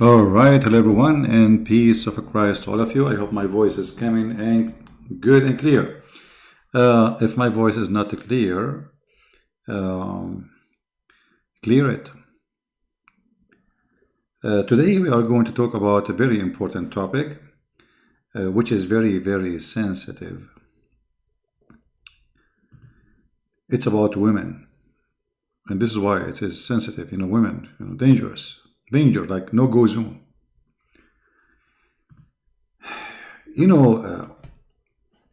All right, hello everyone, and peace of Christ to all of you. I hope my voice is coming and good and clear. If my voice is not clear, um, clear it. Today we are going to talk about a very important topic, which is very, very sensitive. It's about women, and this is why it is sensitive. Women, dangerous, danger, like no-go zone.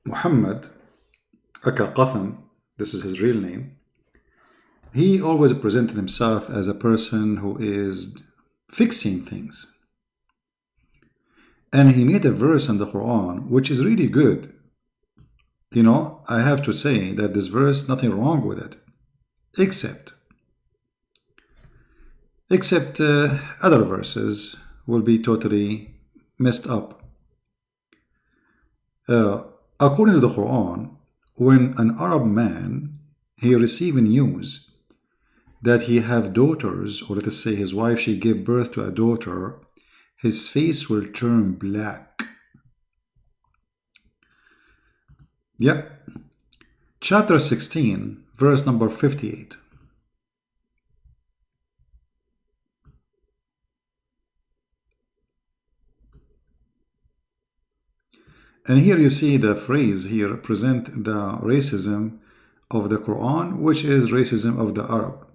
Muhammad Aka Qatham, this is his real name. He always presented himself as a person who is fixing things. And he made a verse in the Quran which is really good. I have to say that this verse, nothing wrong with it, except other verses will be totally messed up. According to the Quran, when an Arab man, he received news that he have daughters, or let us say his wife, she gave birth to a daughter, his face will turn black. Yeah. Chapter 16, verse number 58. And here you see the phrase here present the racism of the Quran, which is racism of the Arab.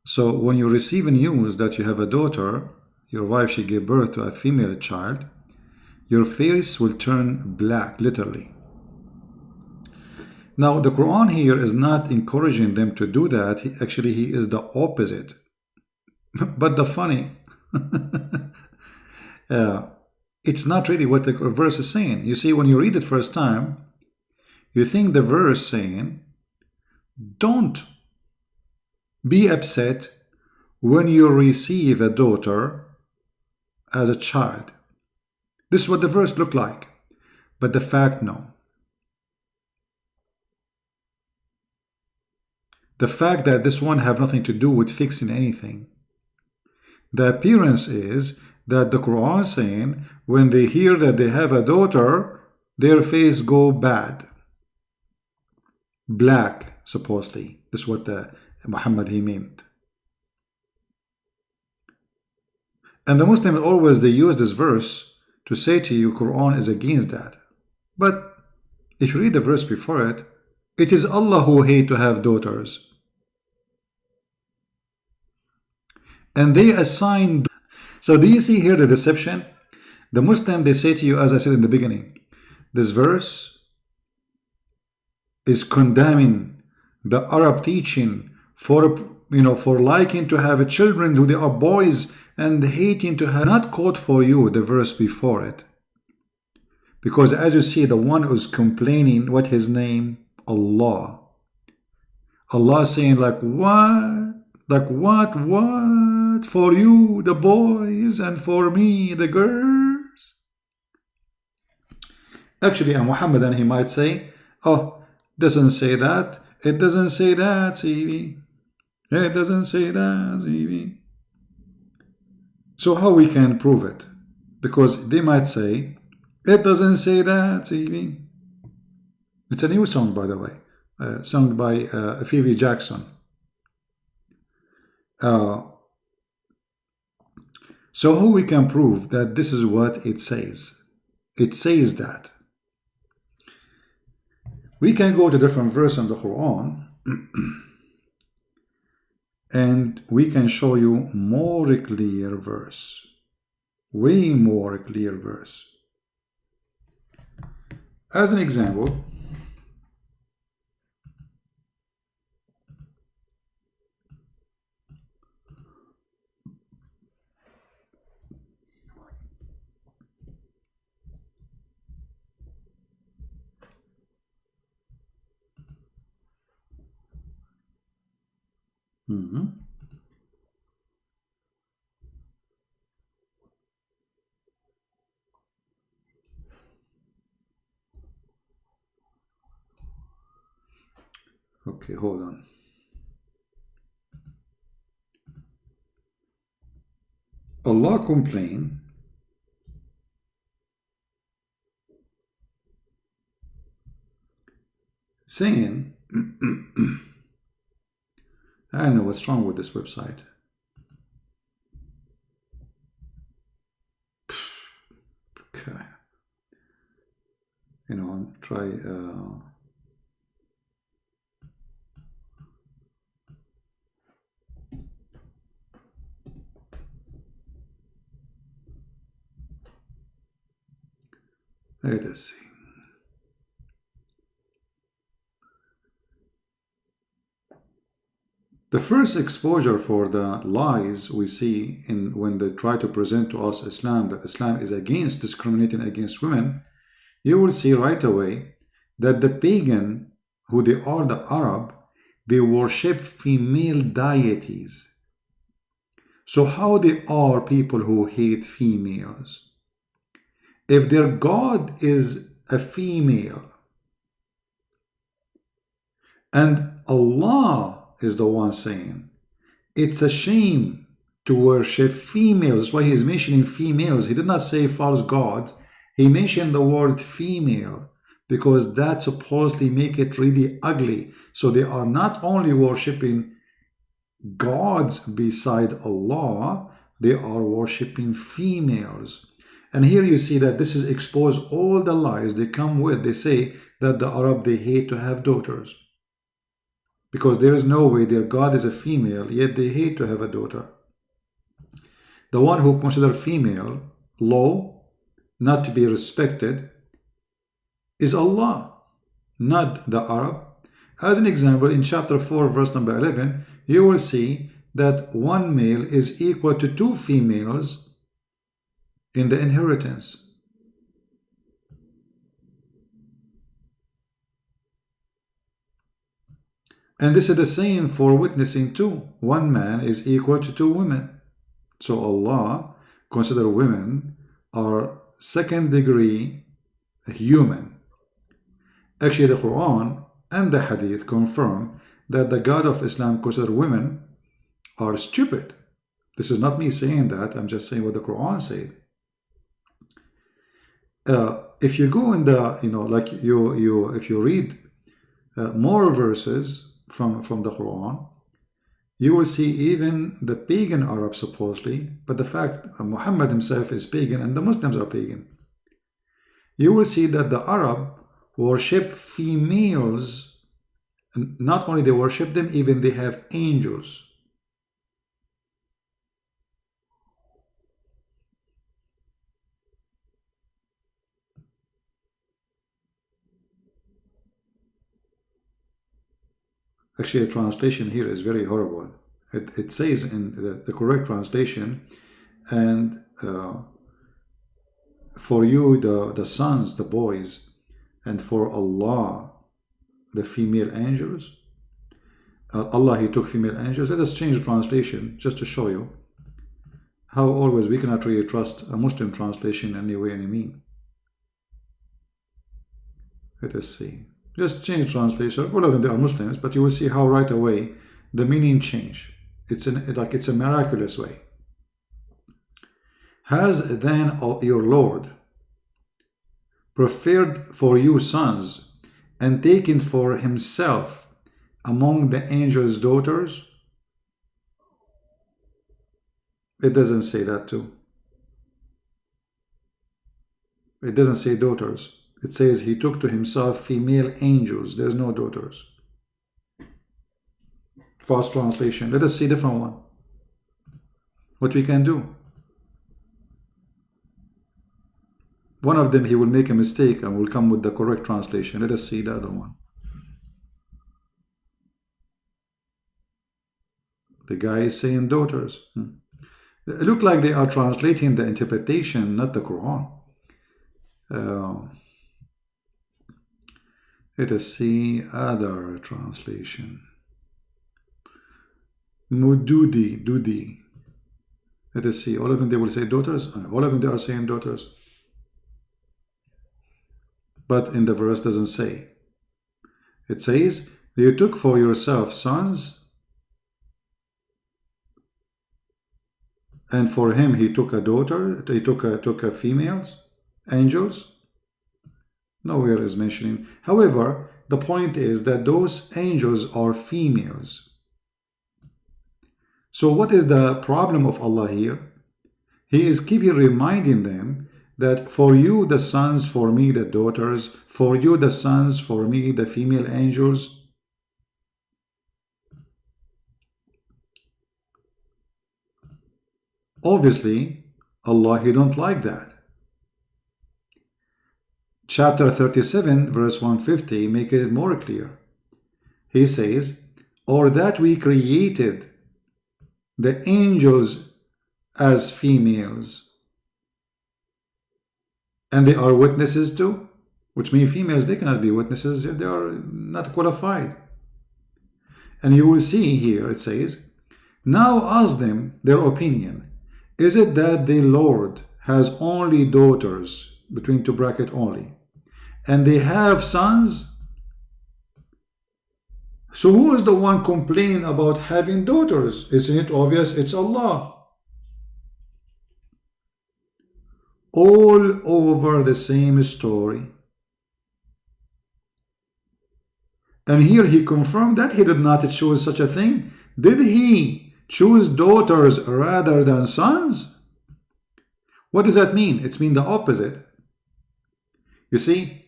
So when you receive news that you have a daughter, your wife, she gave birth to a female child, your face will turn black, literally. Now, the Quran here is not encouraging them to do that. He is the opposite. But the funny, it's not really what the verse is saying. You see, when you read it first time, you think the verse saying, don't be upset when you receive a daughter as a child. This is what the verse looked like. But the fact, no. The fact that this one have nothing to do with fixing anything. The appearance is that the Quran is saying when they hear that they have a daughter, their face go bad. Black, supposedly. This is what Muhammad he meant. And the Muslims always, they use this verse to say to you, Quran is against that. But if you read the verse before it, it is Allah who hate to have daughters. And they assign. So do you see here the deception? The Muslim, they say to you, as I said in the beginning, this verse is condemning the Arab teaching for liking to have children who they are boys and hating to have. Not quote for you the verse before it. Because as you see, the one who's complaining, what his name? Allah. Allah saying like, what? Like what? For you, the boys, and for me, the girls? Actually, a Muhammadan, he might say, oh, doesn't say that. It doesn't say that, CV. It doesn't say that, CV. So how we can prove it? Because they might say, it doesn't say that, CV. It's a new song, by the way, sung by Phoebe Jackson. So how we can prove that this is what it says? It says that. We can go to different verses in the Quran and we can show you more clear verse. Way more clear verse. As an example, okay, hold on. Allah complained saying, I don't know what's wrong with this website. Okay. You know, try let us see. The first exposure for the lies we see in when they try to present to us Islam, that Islam is against discriminating against women, you will see right away that the pagan, who they are the Arab, they worship female deities. So how they are people who hate females? If their God is a female and Allah is the one saying it's a shame to worship females, that's why he is mentioning females. He did not say false gods, he mentioned the word female because that supposedly make it really ugly. So they are not only worshiping gods beside Allah, they are worshiping females. And here you see that this is expose all the lies they come with. They say that the Arab, they hate to have daughters because there is no way their God is a female, yet they hate to have a daughter. The one who considers female low, not to be respected, is Allah, not the Arab. As an example, in chapter 4, verse number 11, you will see that one male is equal to two females in the inheritance. And this is the same for witnessing too. One man is equal to two women. So Allah considers women are second degree human. Actually, the Quran and the Hadith confirm that the God of Islam considers women are stupid. This is not me saying that, I'm just saying what the Quran says. If you go in the, like if you read more verses from the Quran, you will see even the pagan Arabs supposedly, but the fact Muhammad himself is pagan and the Muslims are pagan. You will see that the Arab worship females, and not only they worship them, even they have angels. Actually, the translation here is very horrible. It says in the correct translation, and for you the sons, the boys, and for Allah the female angels. Allah, he took female angels. Let us change the translation just to show you how always we cannot really trust a Muslim translation in any way, any mean. Let us see. Just change translation. All of them, they are Muslims, but you will see how right away the meaning change. It's a miraculous way. Has then your Lord preferred for you sons and taken for himself among the angels' daughters? It doesn't say that too. It doesn't say daughters. It says he took to himself female angels. There's no daughters. Fast translation. Let us see a different one. What we can do. One of them, he will make a mistake and will come with the correct translation. Let us see the other one. The guy is saying daughters. It look like they are translating the interpretation, not the Quran. Let us see other translation. Dudi. Let us see. All of them, they will say daughters. All of them, they are saying daughters. But in the verse doesn't say. It says, you took for yourself sons and for him he took a daughter, he took a females, angels. Nowhere is mentioning. However, the point is that those angels are females. So what is the problem of Allah here? He is keeping reminding them that for you the sons, for me the daughters, for you the sons, for me the female angels. Obviously, Allah, He don't like that. Chapter 37, verse 150, make it more clear. He says, or that we created the angels as females, and they are witnesses too, which means females, they cannot be witnesses, they are not qualified. And you will see here, it says, now ask them their opinion. Is it that the Lord has only daughters, between two brackets only, and they have sons? So who is the one complaining about having daughters? Isn't it obvious? It's Allah. All over the same story. And here he confirmed that he did not choose such a thing. Did he choose daughters rather than sons? What does that mean? It's mean the opposite. You see,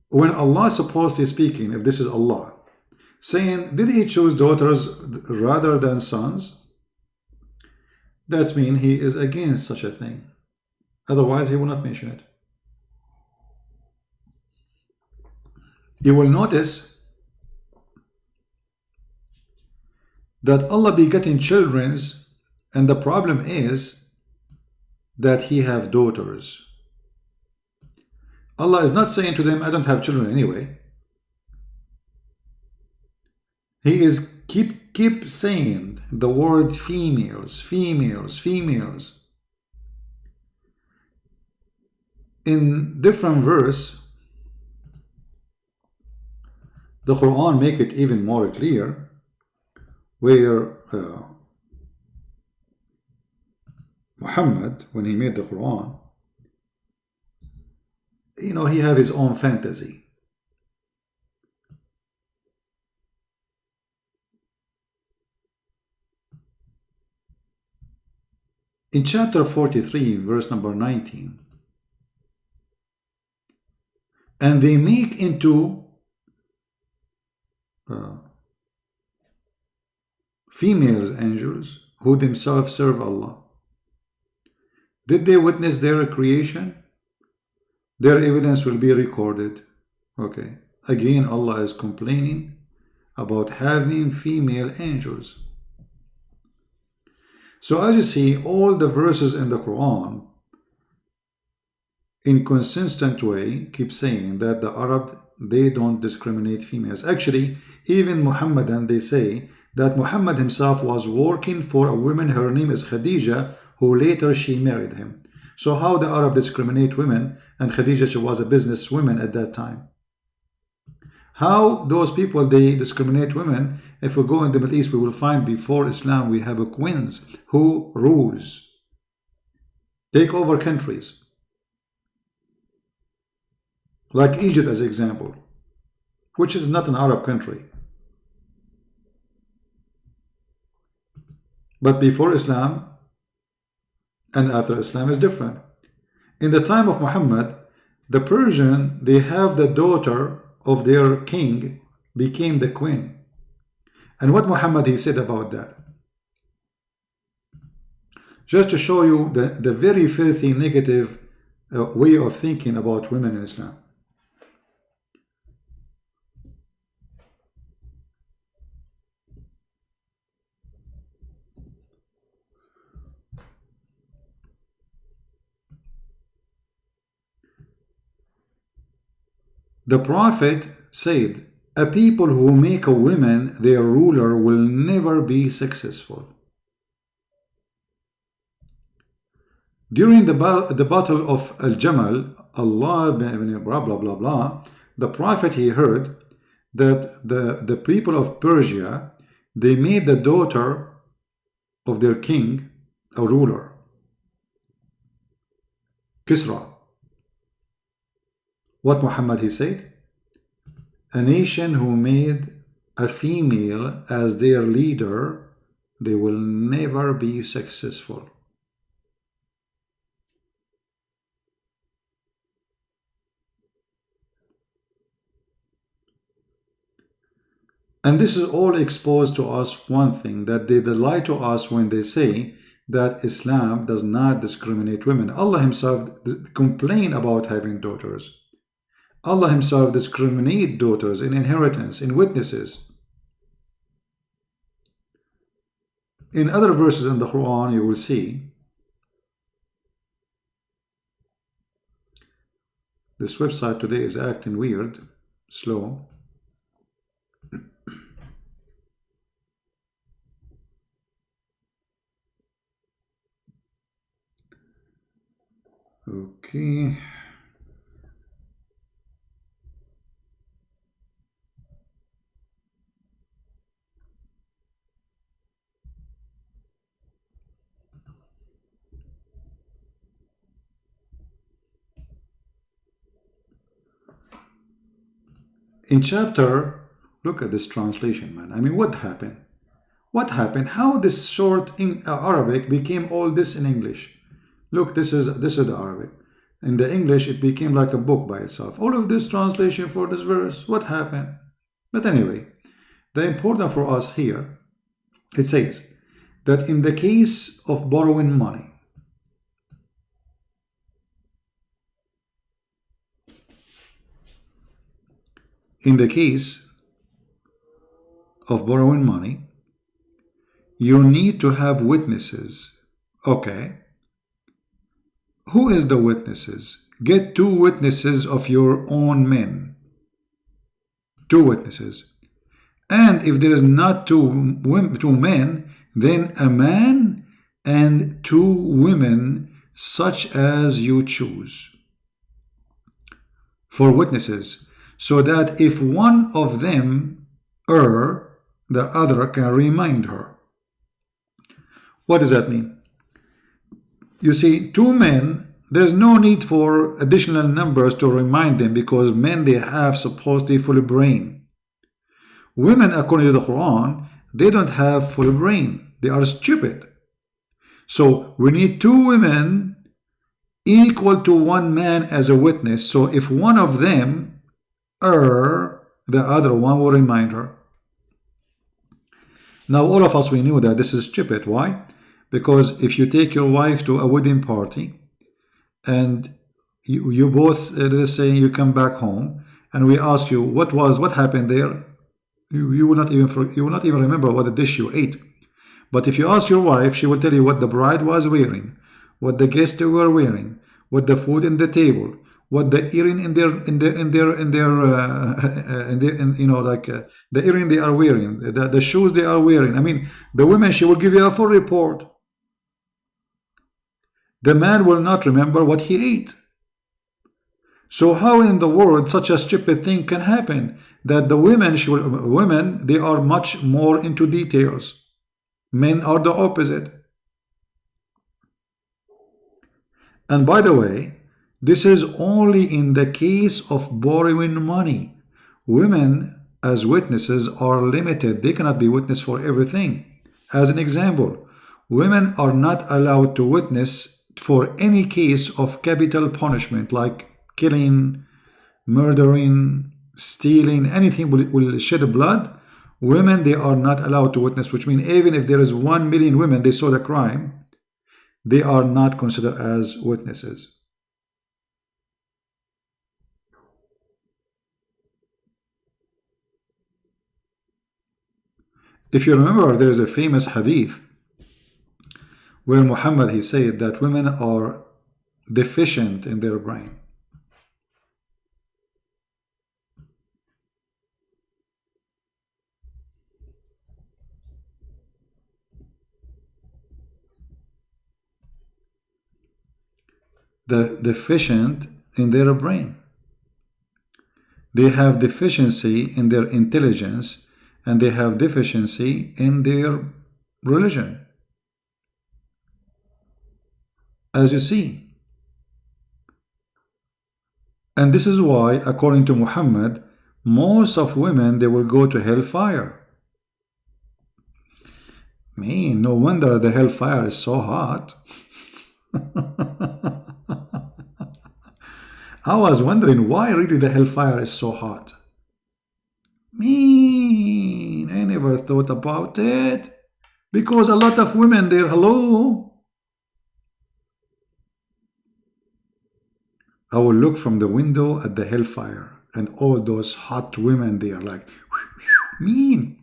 when Allah is supposedly speaking, if this is Allah, saying, did he choose daughters rather than sons? That means he is against such a thing. Otherwise, he will not mention it. You will notice that Allah begetting children, and the problem is that he have daughters. Allah is not saying to them, I don't have children anyway. He is keep saying the word females, females, females. In different verse, the Quran make it even more clear, where Muhammad, when he made the Quran, you know, he have his own fantasy. In chapter 43, verse number 19, and they make into females angels who themselves serve Allah. Did they witness their creation? Their evidence will be recorded. Okay. Again, Allah is complaining about having female angels. So as you see, all the verses in the Quran, in consistent way, keep saying that the Arab, they don't discriminate females. Actually, even Muhammadan, they say that Muhammad himself was working for a woman, her name is Khadija, who later she married him. So how the Arab discriminate women, and Khadija, she was a businesswoman at that time. How those people, they discriminate women? If we go in the Middle East, we will find before Islam, we have a queens who rules, take over countries. Like Egypt as an example, which is not an Arab country. But before Islam and after Islam is different. In the time of Muhammad, the Persian, they have the daughter of their king became the queen. And what Muhammad he said about that? Just to show you the very filthy negative way of thinking about women in Islam. The Prophet said, a people who make a woman their ruler will never be successful. During the battle of Al-Jamal, Allah, blah, blah, blah, blah, the Prophet, he heard that the people of Persia, they made the daughter of their king or ruler, Kisra. What Muhammad he said? A nation who made a female as their leader, they will never be successful. And this is all exposed to us one thing, that they lie to us when they say that Islam does not discriminate women. Allah himself complained about having daughters. Allah himself discriminates daughters in inheritance, in witnesses. In other verses in the Quran, you will see this website today is acting weird, slow. Okay. In chapter, look at this translation, man. I mean, what happened? What happened? How this short in Arabic became all this in English? Look, this is the Arabic. In the English, it became like a book by itself. All of this translation for this verse, what happened? But anyway, the important for us here, it says that in the case of borrowing money, in the case of borrowing money, you need to have witnesses. Okay. Who is the witnesses? Get 2 witnesses of your own men. 2 witnesses. And if there is not two men, then a man and 2 women, such as you choose, for witnesses, so that if one of them err, the other can remind her. What does that mean? You see, 2 men, there's no need for additional numbers to remind them, because men, they have supposedly full brain. Women, according to the Quran, they don't have full brain. They are stupid. So we need 2 women equal to 1 man as a witness. So if one of them err, the other one will remind her. Now, all of us, we knew that this is stupid. Why? Because if you take your wife to a wedding party and you both, let's say you come back home and we ask you what happened there, you will not even remember what the dish you ate. But if you ask your wife, she will tell you what the bride was wearing, what the guests were wearing, what the food in the table, what the earring the earring they are wearing, the shoes they are wearing. I mean, the women, she will give you a full report. The man will not remember what he ate. So how in the world such a stupid thing can happen? That the women, they are much more into details. Men are the opposite. And by the way, this is only in the case of borrowing money. Women as witnesses are limited. They cannot be witness for everything. As an example, women are not allowed to witness for any case of capital punishment, like killing, murdering, stealing, anything will shed blood. Women, they are not allowed to witness, which means even if there is 1 million women, they saw the crime, they are not considered as witnesses. If you remember, there is a famous hadith where Muhammad, he said that women are deficient in their brain. Deficient in their brain. They have deficiency in their intelligence, and they have deficiency in their religion. as you see. And this is why, according to Muhammad, most of women, they will go to hellfire. Man, no wonder the hellfire is so hot. I was wondering why really the hellfire is so hot. Man, I never thought about it. Because a lot of women there, hello. I will look from the window at the hellfire and all those hot women, they are like, mean.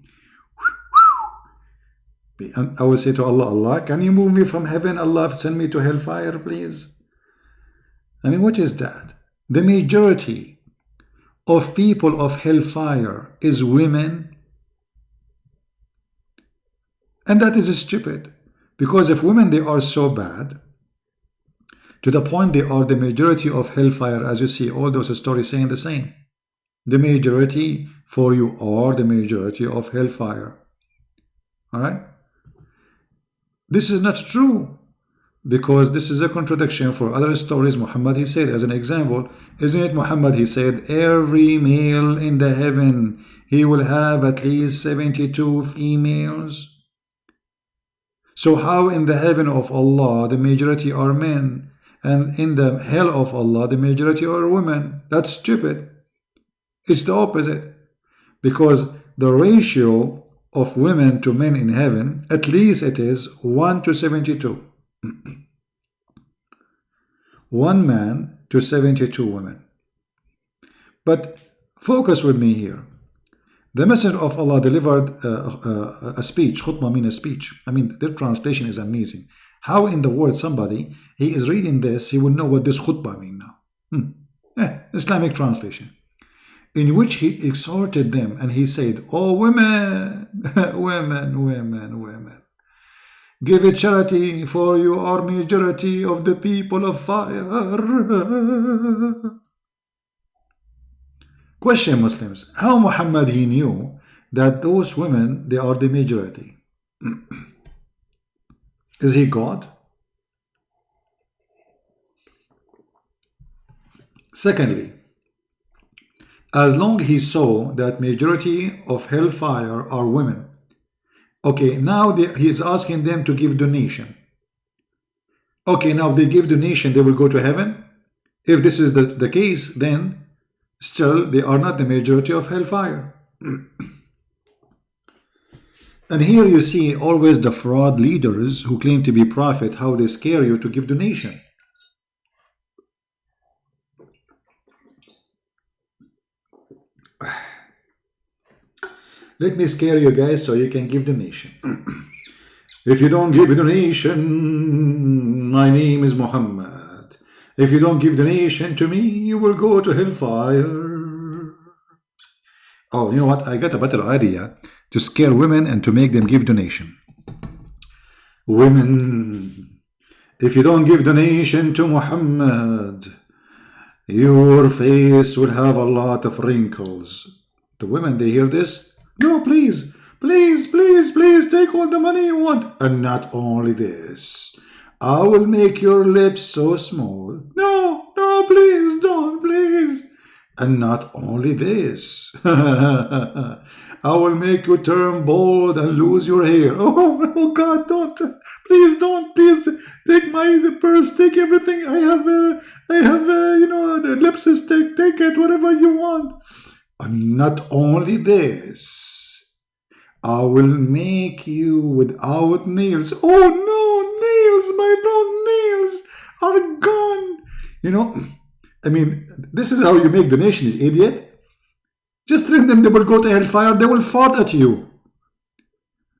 And I will say to Allah, Allah, can you move me from heaven? Allah, send me to hellfire, please. I mean, what is that? The majority of people of hellfire is women. And that is stupid. Because if women, they are so bad, to the point they are the majority of hellfire, as you see, all those stories saying the same. The majority for you are the majority of hellfire. All right? This is not true. Because this is a contradiction for other stories. Muhammad, he said, as an example, isn't it Muhammad, he said, every male in the heaven, he will have at least 72 females. So how in the heaven of Allah, the majority are men, and in the hell of Allah, the majority are women? That's stupid. It's the opposite. Because the ratio of women to men in heaven, at least it is 1 to 72. 1 man to 72 women. But focus with me here. The Messenger of Allah delivered a speech. Khutbah means a speech. I mean, their translation is amazing. How in the world somebody, he is reading this, he will know what this khutbah means now. Islamic translation. In which he exhorted them and he said, oh women, women. Give it charity, for you are majority of the people of fire. Question, Muslims, how Muhammad he knew that those women, they are the majority? Is he God? Secondly, as long he saw that majority of hellfire are women, okay, now he is asking them to give donation. Okay, now they give donation, they will go to heaven? If this is the case, then still they are not the majority of hellfire. And here you see always the fraud leaders who claim to be prophet, how they scare you to give donation. Let me scare you guys so you can give donation. If you don't give a donation, my name is Muhammad. If you don't give donation to me, you will go to hellfire. Oh, you know what? I got a better idea to scare women and to make them give donation. Women, if you don't give donation to Muhammad, your face will have a lot of wrinkles. The women, they hear this. No, please, take all the money you want. And not only this, I will make your lips so small. No, please, don't, please. And not only this, I will make you turn bald and lose your hair. Oh God, don't, please take my purse, take everything. I have, the lipstick, take it, whatever you want. And not only this, I will make you without nails. Oh no, nails, my long nails are gone. I mean, this is how you make donation, you idiot. Just tell them they will go to hellfire, they will fart at you.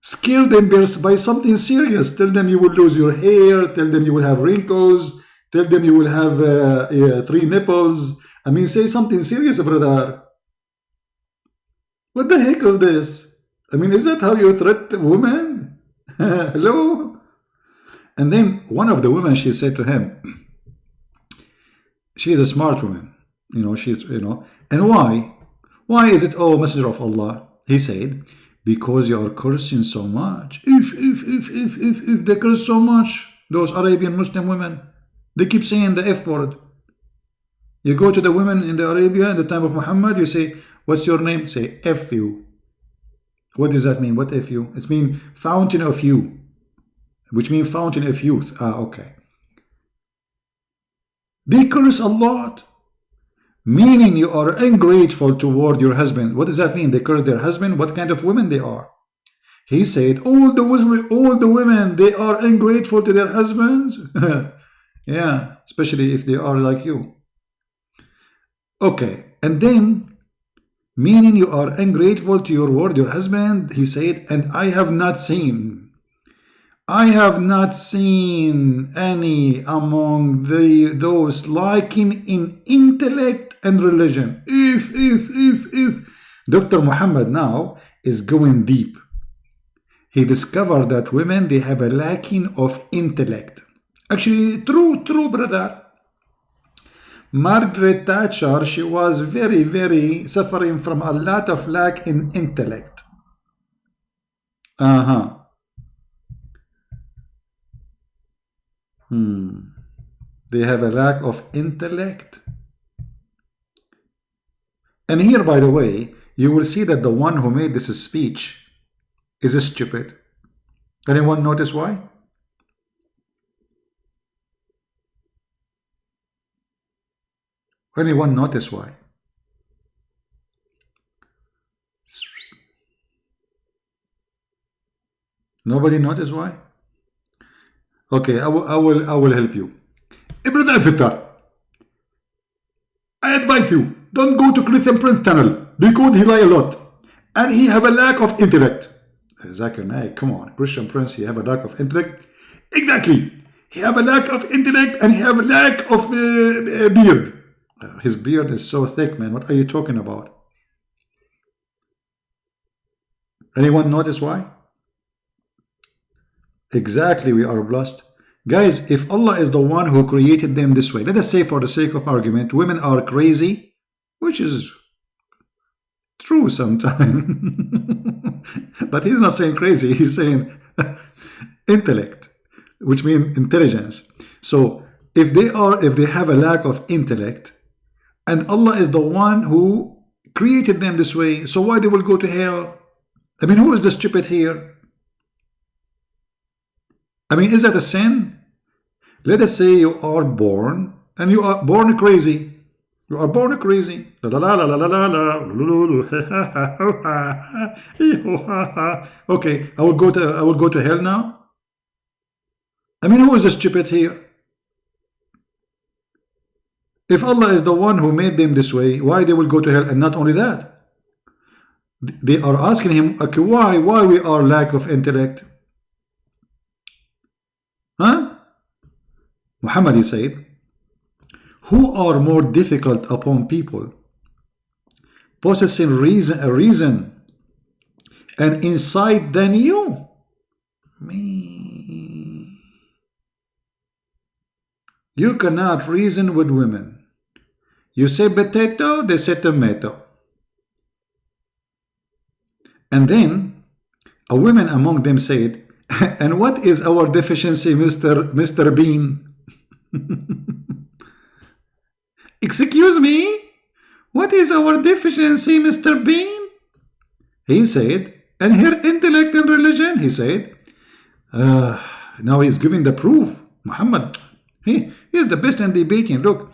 Scare them by something serious. Tell them you will lose your hair, tell them you will have wrinkles, tell them you will have 3 nipples. I mean, say something serious, brother. What the heck of this? I mean, is that how you threat women? Hello? And then one of the women, she said to him, she is a smart woman, and why? Why is it, oh Messenger of Allah? He said, because you are cursing so much. If they curse so much, those Arabian Muslim women, They keep saying the F word. You go to the women in the Arabia in the time of Muhammad, you say, what's your name? Say F you. What does that mean? What F you? It means fountain of you, which means fountain of youth. Ah, okay. They curse a lot, meaning you are ungrateful toward your husband. What does that mean? They curse their husband? What kind of women they are? He said, all the women, they are ungrateful to their husbands. Yeah, especially if they are like you. Okay, and then, meaning you are ungrateful to your word, your husband, he said, and I have not seen any among those lacking in intellect and religion. If Dr. Muhammad now is going deep. He discovered that women, they have a lacking of intellect. Actually, true, brother. Margaret Thatcher, she was very, very suffering from a lot of lack in intellect. They have a lack of intellect. And here, by the way, you will see that the one who made this speech is stupid. Anyone notice why? Anyone notice why? Nobody notice why? Okay, I will help you. Brother Avatar, I advise you, don't go to Christian Prince tunnel because he lie a lot and he have a lack of intellect. Zakir Naik, come on, Christian Prince, he have a lack of intellect. Exactly, he have a lack of intellect and he have a lack of beard. His beard is so thick, man. What are you talking about? Anyone notice why? Exactly, we are blessed. Guys, if Allah is the one who created them this way, let us say for the sake of argument, women are crazy, which is true sometimes. But he's not saying crazy, he's saying intellect, which means intelligence. So if they have a lack of intellect, and Allah is the one who created them this way, so why they will go to hell? I mean, who is the stupid here? I mean, is that a sin? Let us say you are born, and you are born crazy. You are born crazy. Okay, I will go to hell now. I mean, who is the stupid here? If Allah is the one who made them this way, why they will go to hell? And not only that, they are asking him, okay, why we are lack of intellect? Huh? Muhammad, he said, who are more difficult upon people, possessing reason and insight than you? Me. You cannot reason with women. You say potato, they say tomato. And then a woman among them said, and what is our deficiency, Mr. Bean? Excuse me? What is our deficiency, Mr. Bean? He said, and her intellect and religion, he said, now he's giving the proof. Muhammad, he is the best in debating. Look,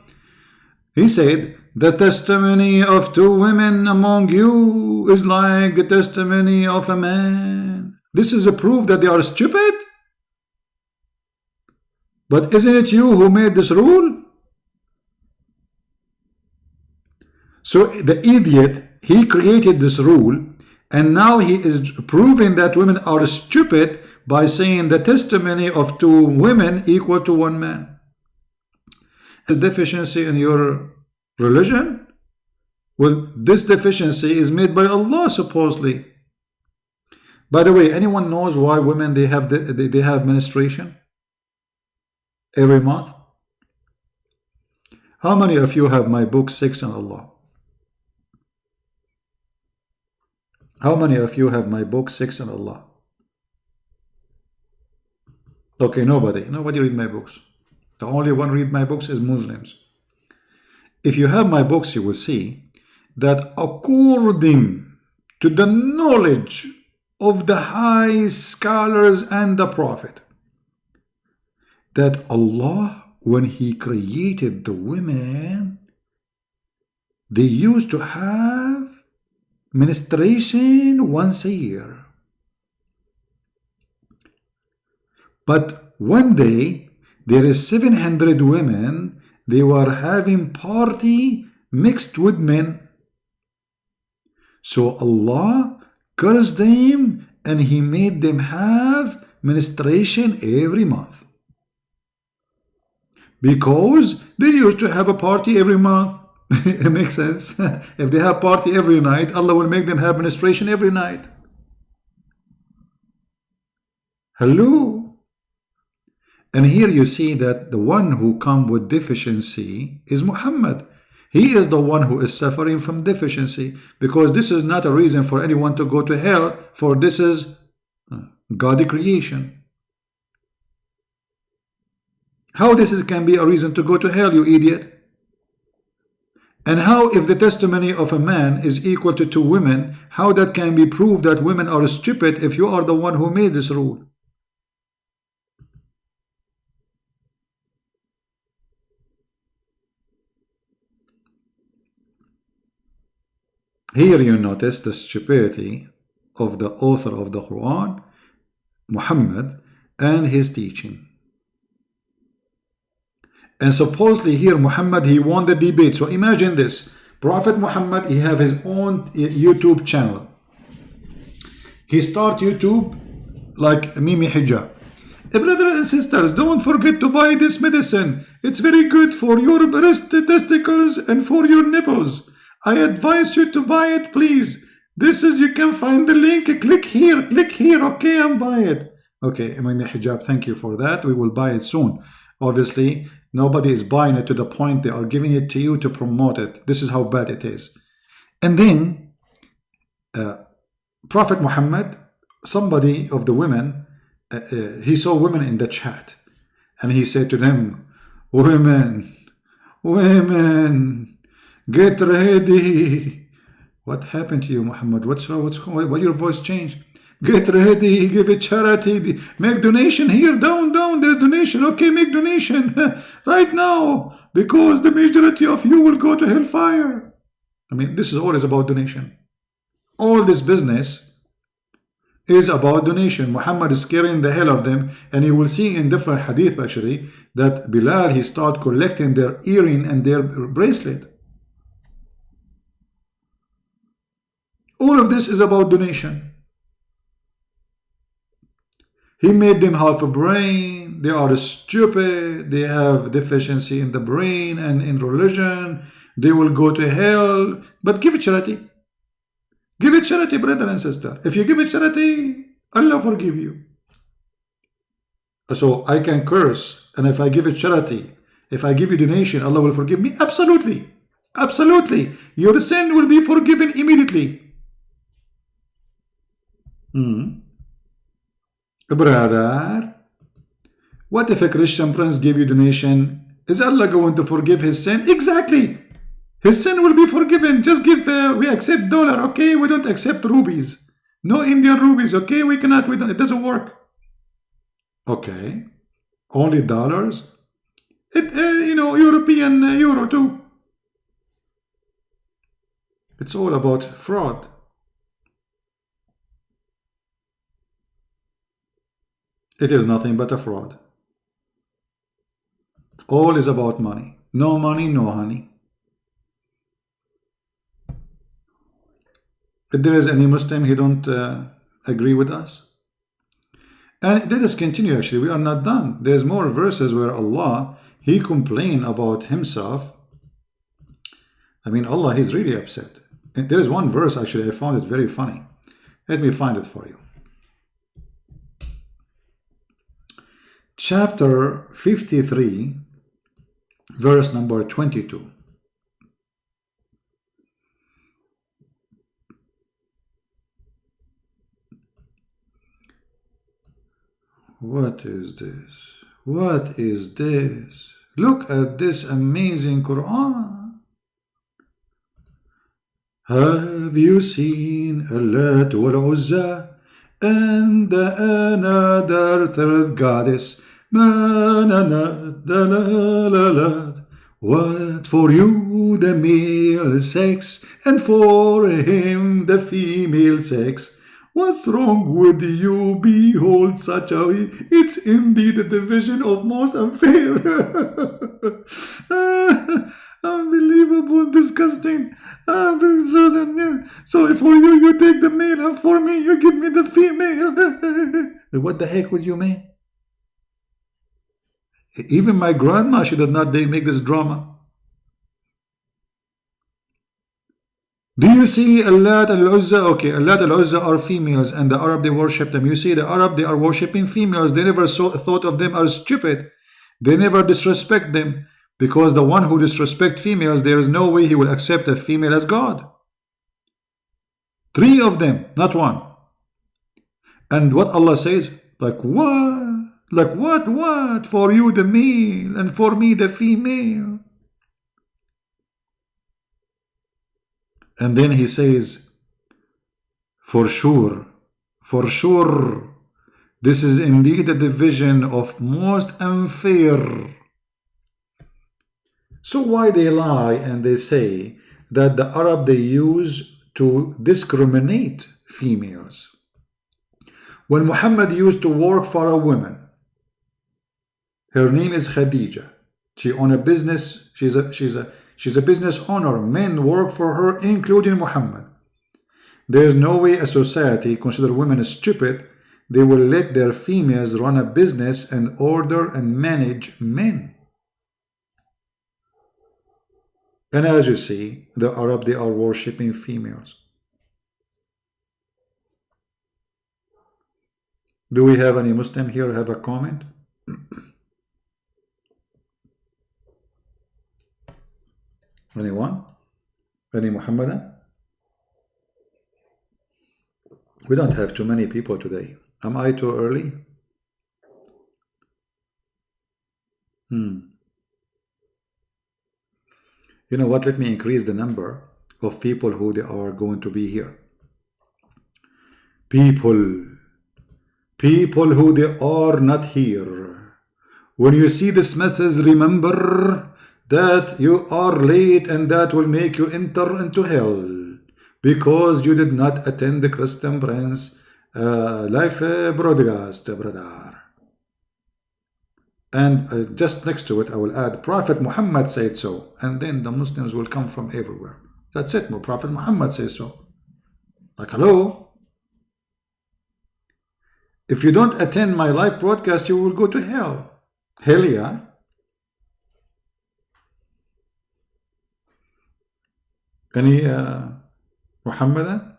he said, the testimony of two women among you is like the testimony of a man. This is a proof that they are stupid? But isn't it you who made this rule? So the idiot, he created this rule, and now he is proving that women are stupid by saying the testimony of two women equal to one man. A deficiency in your religion? Well, this deficiency is made by Allah, supposedly. By the way, anyone knows why women they have menstruation every month? How many of you have my book 6 on Allah? How many of you have my book 6 on Allah? Okay, nobody read my books. The only one read my books is Muslims. If you have my books, you will see that according to the knowledge of the high scholars and the Prophet, that Allah, when He created the women, they used to have menstruation once a year. But one day, there is 700 women, they were having party mixed with men. So Allah cursed them and He made them have menstruation every month. Because they used to have a party every month. It makes sense. If they have party every night, Allah will make them have menstruation every night. Hello. And here you see that the one who come with deficiency is Muhammad. He is the one who is suffering from deficiency, because this is not a reason for anyone to go to hell, for this is God's creation. How this can be a reason to go to hell, you idiot? And how, if the testimony of a man is equal to 2 women, how that can be proved that women are stupid if you are the one who made this rule? Here you notice the stupidity of the author of the Quran, Muhammad, and his teaching. And supposedly here Muhammad, he won the debate. So imagine this. Prophet Muhammad, he have his own YouTube channel. He start YouTube like Mimi Hijab. Brothers and sisters, don't forget to buy this medicine. It's very good for your breast testicles and for your nipples. I advise you to buy it, please. This is, you can find the link. Click here, okay, and buy it. Okay, Mimi Hijab, thank you for that. We will buy it soon. Obviously, nobody is buying it to the point they are giving it to you to promote it. This is how bad it is. And then, Prophet Muhammad, somebody of the women, he saw women in the chat. And he said to them, women, get ready. What happened to you, Muhammad? What's wrong? What's going on? Why your voice changed? Get ready, give it charity, make donation here, down, there's donation. Okay, make donation right now, because the majority of you will go to hellfire. I mean, this is always about donation. All this business is about donation. Muhammad is scaring the hell of them, and you will see in different hadith actually that Bilal, he started collecting their earring and their bracelet. All of this is about donation. He made them half a brain. They are stupid. They have deficiency in the brain and in religion. They will go to hell. But give it charity. Give it charity, brother and sister. If you give it charity, Allah forgive you. So I can curse, and if I give it charity, if I give you donation, Allah will forgive me? Absolutely. Absolutely. Your sin will be forgiven immediately. Brother, what if a Christian prince gave you donation? Is Allah going to forgive his sin? Exactly. His sin will be forgiven. Just give, we accept dollar, okay? We don't accept rubies. No Indian rubies, okay? We cannot, it doesn't work. Okay. Only dollars? European euro too. It's all about fraud. It is nothing but a fraud. All is about money. No money, no honey. If there is any Muslim, he don't agree with us. And let us continue actually. We are not done. There's more verses where Allah, he complained about himself. I mean, Allah, he's really upset. And there is one verse actually, I found it very funny. Let me find it for you. Chapter 53, verse number 22. What is this? What is this? Look at this amazing Quran. Have you seen Allat wal Uzza and another third goddess? What for you the male sex and for him the female sex? What's wrong with you? Behold such a it's indeed a division of most unfair. Unbelievable, disgusting. So for you, you take the male, and for me, you give me the female. What the heck would you mean? Even my grandma, she did not make this drama. Do you see Allat al-Uzza? Okay, Allat al-Uzza are females and the Arab, they worship them. You see, the Arab, they are worshipping females. They never thought of them as stupid. They never disrespect them. Because the one who disrespects females, there is no way he will accept a female as God. 3 of them, not 1. And what Allah says? Like what? Like what? For you the male and for me the female. And then he says, for sure, this is indeed a division of most unfair. So why they lie and they say that the Arab they use to discriminate females? When Muhammad used to work for a woman, her name is Khadija. She owned a business. She's a business owner. Men work for her, including Muhammad. There is no way a society consider women stupid. They will let their females run a business and order and manage men. And as you see, the Arab, they are worshipping females. Do we have any Muslim here have a comment? Anyone? Any Muhammadan? We don't have too many people today. Am I too early? You know what? Let me increase the number of people who they are going to be here. People who they are not here. When you see this message, remember that you are late and that will make you enter into hell because you did not attend the Christian Prince live broadcast, brother. And just next to it, I will add, Prophet Muhammad said so. And then the Muslims will come from everywhere. That's it. Prophet Muhammad says so. Like, hello? If you don't attend my live broadcast, you will go to hell. Hell yeah. Any Muhammadan?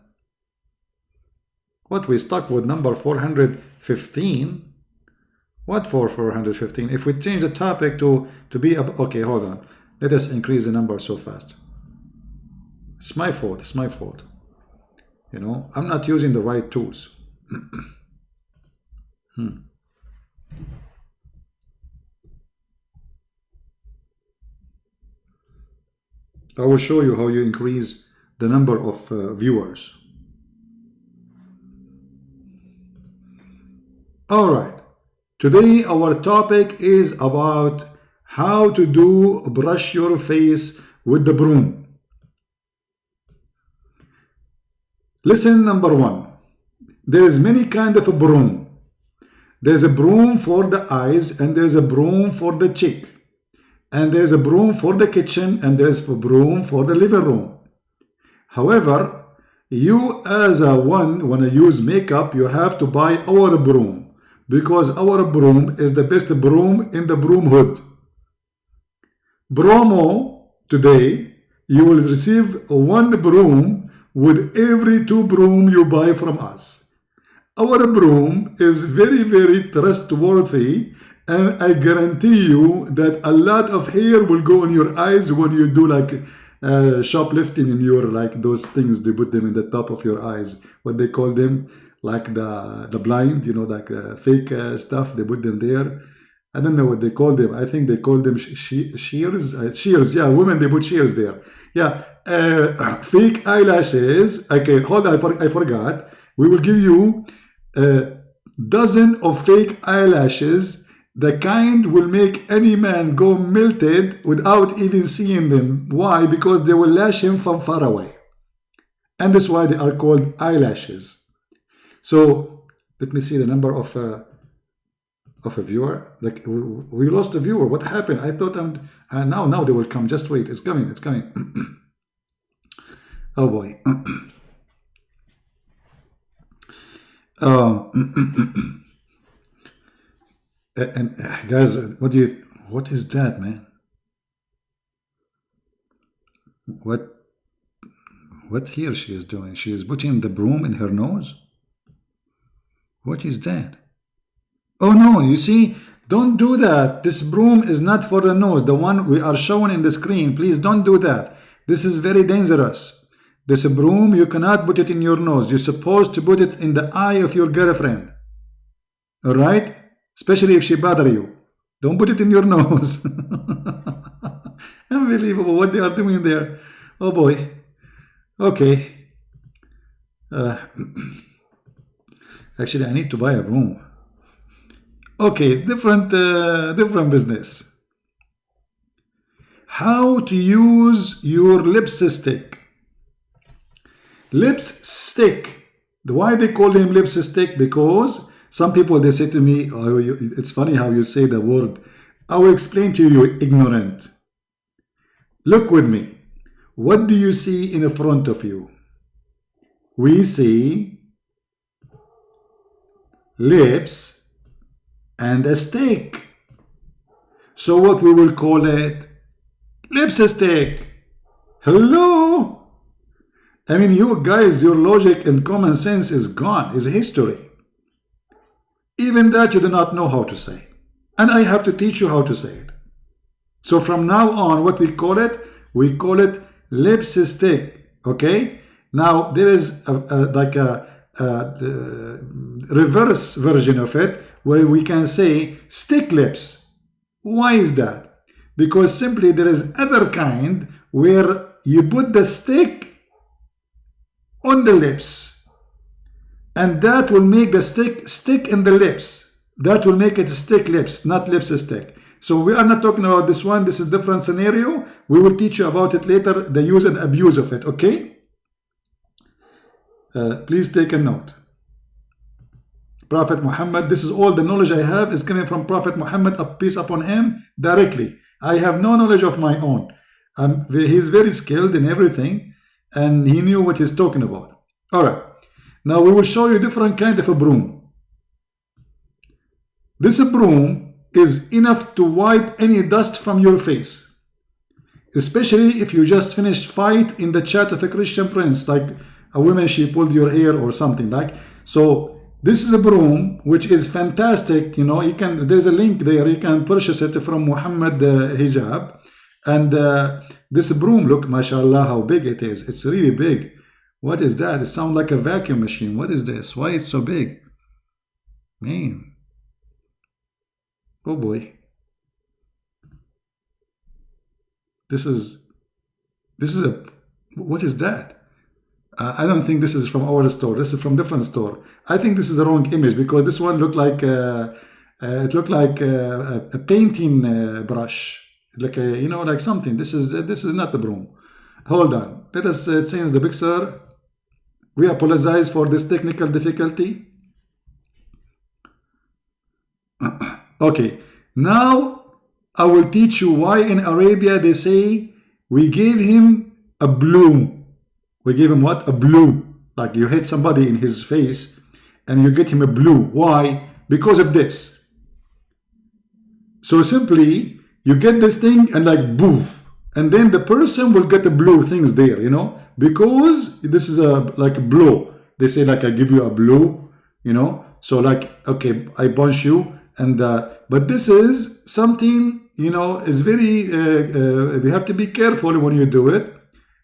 What, we stuck with number 415? What for 415? If we change the topic to be okay, hold on. Let us increase the number so fast. It's my fault. It's my fault. You know, I'm not using the right tools. I will show you how you increase the number of viewers. All right. Today our topic is about how to brush your face with the broom. Listen, number 1. There is many kind of a broom. There's a broom for the eyes and there's a broom for the cheek. And there's a broom for the kitchen and there's a broom for the living room. However, you as a one, when you use makeup, you have to buy our broom. Because our broom is the best broom in the broom hood. Promo today, you will receive 1 broom with every 2 broom you buy from us. Our broom is very, very trustworthy, and I guarantee you that a lot of hair will go in your eyes when you do like shoplifting in your, like those things, they put them in the top of your eyes. What they call them? Like the blind, you know, like fake stuff, they put them there. I don't know what they call them. I think they call them shears. Shears, yeah, women, they put shears there. Yeah, fake eyelashes. Okay, hold on, I forgot. We will give you a dozen of fake eyelashes. The kind will make any man go melted without even seeing them. Why? Because they will lash him from far away. And that's why they are called eyelashes. So let me see the number of a viewer. Like we lost a viewer. What happened? I thought now they will come. Just wait. It's coming. It's coming. Oh boy. And guys, what is that, man? What here she is doing? She is putting the broom in her nose. What is that? Oh no, you see, don't do that. This broom is not for the nose. The one we are showing in the screen, please don't do that. This is very dangerous. This broom, you cannot put it in your nose. You're supposed to put it in the eye of your girlfriend. All right? Especially if she bother you. Don't put it in your nose. Unbelievable what they are doing there. Oh boy. Okay. Actually, I need to buy a broom. Okay, different business. How to use your lipstick. Lipstick. Why they call him lipstick? Because some people, they say to me, oh, it's funny how you say the word. I will explain to you, ignorant. Look with me. What do you see in front of you? We see lips and a stick. So what we will call it? Lipstick. Hello? I mean, you guys, your logic and common sense is gone, is history. Even that you do not know how to say. And I have to teach you how to say it. So from now on, what we call it lipstick. Okay? Now, there is like a reverse version of it where we can say stick lips. Why is that? Because simply there is other kind where you put the stick on the lips and that will make the stick in the lips. That will make it stick lips, not lipstick. So we are not talking about this one. This is a different scenario. We will teach you about it later, the use and abuse of it, okay? Please take a note. Prophet Muhammad, this is all the knowledge I have is coming from Prophet Muhammad, peace upon him, directly. I have no knowledge of my own. He's very skilled in everything and he knew what he's talking about. All right. Now we will show you different kind of a broom. This broom is enough to wipe any dust from your face. Especially if you just finished fight in the chat of a Christian prince, like a woman, she pulled your hair or something like. So this is a broom which is fantastic. You know, there's a link there, you can purchase it from Muhammad Hijab. And this broom, look, mashallah, how big it is. It's really big. What is that? It sounds like a vacuum machine. What is this? Why it's so big? Man. Oh boy. This is what is that? I don't think this is from our store. This is from different store. I think this is the wrong image because this one looked like it looked like a painting brush, like a, you know, like something. This is not the broom. Hold on. Let us change the picture. We apologize for this technical difficulty. Okay. Now I will teach you why in Arabia they say we gave him a blue. We gave him what? A blue. Like you hit somebody in his face and you get him a blue. Why? Because of this. So simply you get this thing and like boof. And then the person will get the blue things there, you know, because this is like a blow. They say like I give you a blow, you know. So like, okay, I punch you. And but this is something, you know, is very we have to be careful when you do it,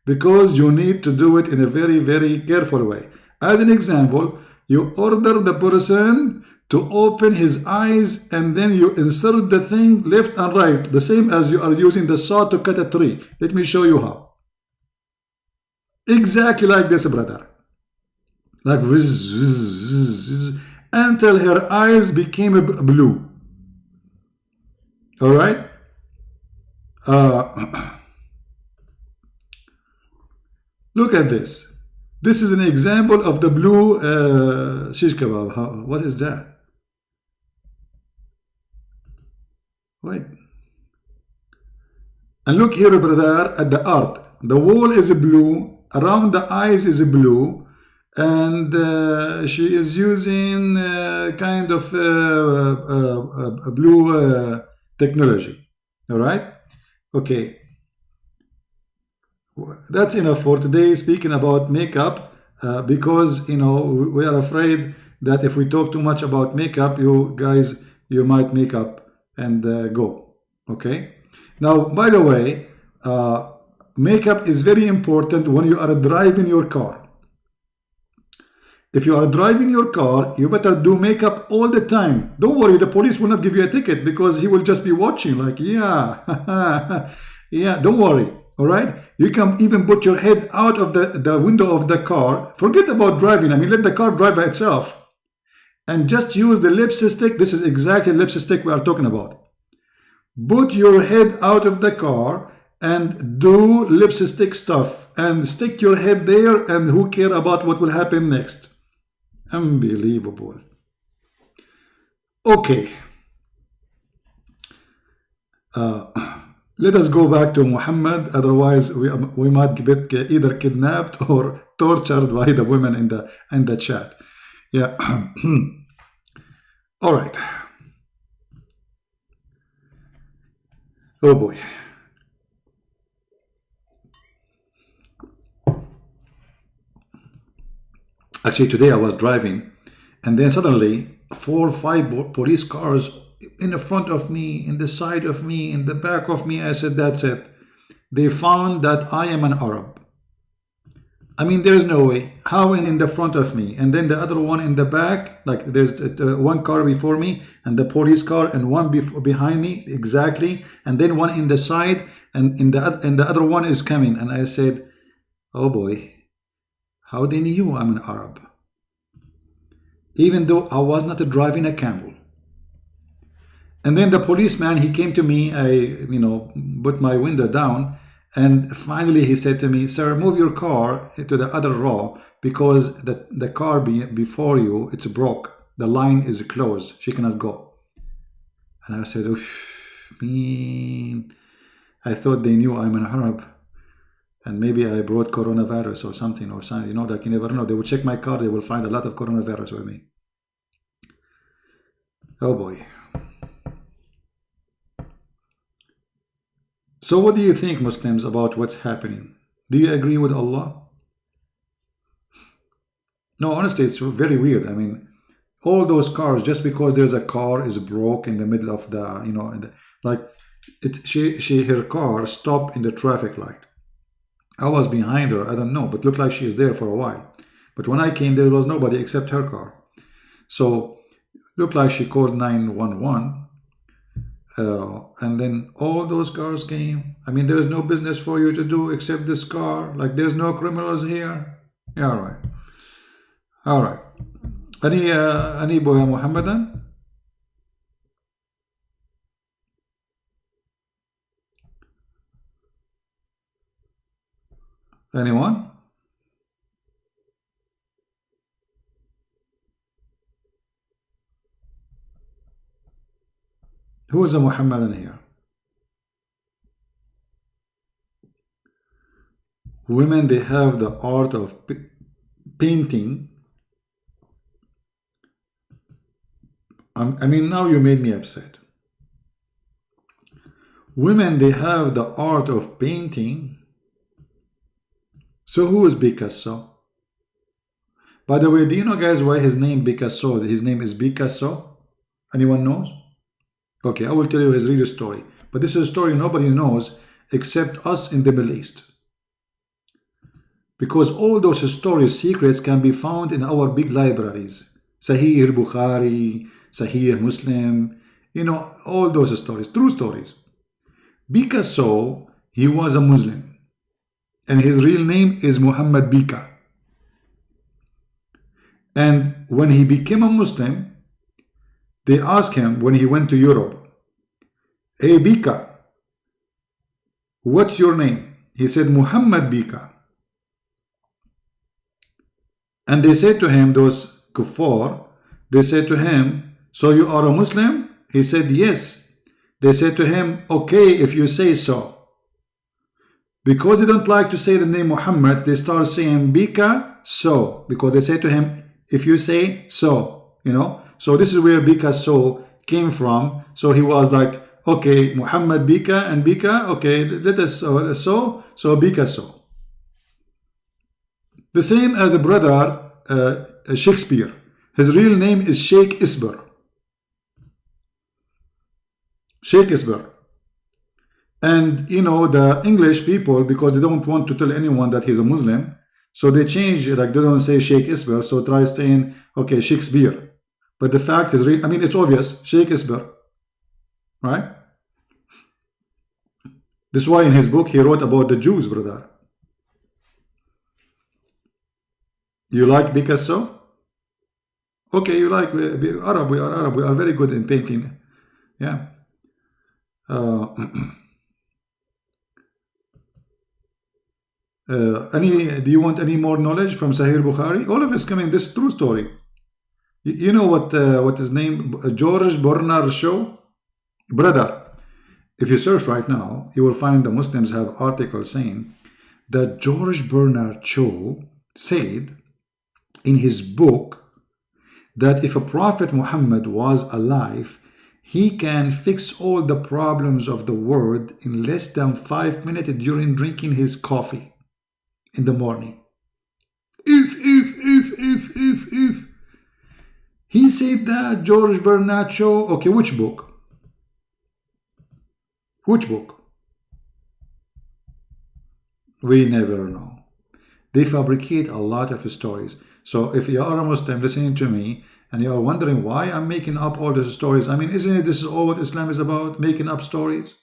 because you need to do it in a very, very careful way. As an example, you order the person to open his eyes, and then you insert the thing left and right, the same as you are using the saw to cut a tree. Let me show you how. Exactly like this, brother. Like whiz, whiz, whiz, whiz, until her eyes became blue. All right. Look at this. This is an example of the blue shish kebab. What is that? Wait. And look here, brother, at the art. The wall is blue. Around the eyes is blue. And she is using kind of blue technology. All right. Okay. That's enough for today, speaking about makeup, because we are afraid that if we talk too much about makeup, you guys, you might make up and go. Okay. Now, by the way, makeup is very important when you are driving your car. If you are driving your car, you better do makeup all the time. Don't worry, the police will not give you a ticket because he will just be watching like, yeah, yeah, don't worry. All right. You can even put your head out of the window of the car. Forget about driving. I mean, let the car drive by itself. And just use the lipstick. This is exactly lipstick we are talking about. Put your head out of the car and do lipstick stuff. And stick your head there, and who care about what will happen next? Unbelievable. Okay. Let us go back to Muhammad, otherwise we might get either kidnapped or tortured by the women in the chat. Yeah. All right. Oh boy. Actually, today I was driving, and then suddenly 4 or 5 police cars in the front of me, in the side of me, in the back of me. I said, that's it. They found that I am an Arab. I mean, there's no way. How in the front of me? And then the other one in the back, like there's one car before me, and the police car, and one behind me, exactly. And then one in the side, and the other one is coming. And I said, oh boy, how they knew I'm an Arab? Even though I was not driving a camel. And then the policeman, he came to me, I, put my window down, and finally he said to me, sir, move your car to the other row because the car before you, it's broke. The line is closed. She cannot go. And I said, I thought they knew I'm an Arab. And maybe I brought coronavirus or something, like you never know. They will check my car. They will find a lot of coronavirus with me. Oh boy. So what do you think, Muslims, about what's happening? Do you agree with Allah? No, honestly, it's very weird. I mean, all those cars, just because there's a car is broke in the middle of the, her car stopped in the traffic light. I was behind her, I don't know, but looked like she is there for a while. But when I came, there was nobody except her car. So, looked like she called 911. And then all those cars came. I mean, there is no business for you to do except this car. Like, there's no criminals here. Yeah, all right. All right. Any boy Muhammadan? Anyone? Who is a Muhammadan here? Women, they have the art of painting. I mean, now you made me upset. Women, they have the art of painting. So who is Picasso? By the way, do you know, guys, why his name Picasso? His name is Picasso. Anyone knows? Okay, I will tell you his real story. But this is a story nobody knows except us in the Middle East. Because all those stories, secrets can be found in our big libraries. Sahih al-Bukhari, Sahih Muslim, you know, all those stories, true stories. Bika saw he was a Muslim, and his real name is Muhammad Bika. And when he became a Muslim, they asked him when he went to Europe, "Hey Bika, what's your name?" He said, "Muhammad Bika." And they said to him, those kuffar, they said to him, "So you are a Muslim?" He said, "Yes." They said to him, "Okay, if you say so." Because they don't like to say the name Muhammad, they start saying Bika so, because they say to him, if you say so, you know. So this is where Bika so came from. So he was like, okay, Muhammad Bika and Bika, okay, let us so Bika so. The same as a brother Shakespeare. His real name is Sheikh Isber. Sheikh Isber. And you know, the English people, because they don't want to tell anyone that he's a Muslim, so they change, like they don't say Sheikh Isber, so try saying, okay, Shakespeare. But the fact is, I mean, it's obvious, Sheikh Isber, right? This is why in his book he wrote about the Jews, brother. You like Picasso? Okay, you like Arab, we are Arab, we are very good in painting. Yeah. Do you want any more knowledge from Sahih Bukhari? All of it's coming, this true story. You know what his name, George Bernard Shaw? Brother, if you search right now, you will find the Muslims have articles saying that George Bernard Shaw said in his book that if a Prophet Muhammad was alive, he can fix all the problems of the world in less than 5 minutes during drinking his coffee in the morning. If. He said that, George Bernard Shaw. Okay, which book? Which book? We never know. They fabricate a lot of stories. So if you are a Muslim listening to me and you are wondering why I'm making up all these stories, I mean, isn't it this is all what Islam is about? Making up stories?